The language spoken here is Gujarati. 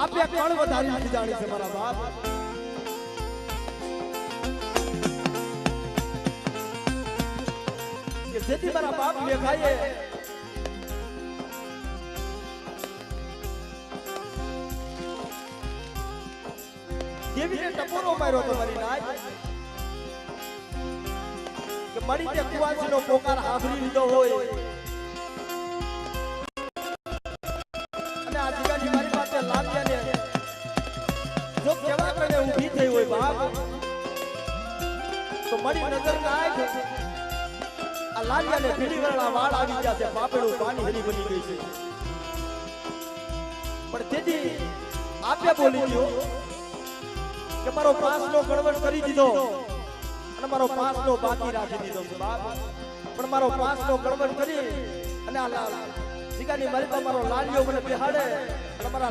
આપે કણ વધારી નથી જાણી છે મારા બાપ કે જેથી મારા બાપ લેખાય દેવીને ટપોરો માર્યો તો મારી નાય કે મળી તે કુવાસીનો પોકાર આભરી લીધો હોય અને આ જગ્યાની મારી પાસે લાવ્યાને જો કેવા કરે ઊભી થઈ હોય બાપ તો મળી નજર નાખ આ લાવ્યાને ભીડીવાળા વાળ આવી ગયા છે બાપેડું પાણી હરી બની ગઈ છે પણ તેથી આપે બોલી ગયો કે મારો પાંચનો ગણવટ કરી દીધો અને મારો પાંચનો બાકી રાખી દીધો છે બાપ પણ મારો પાંચનો ગણવટ કરી અને આ જીગાની મારી પાસે મારો લાલિયો મને બેહાડે અને મારા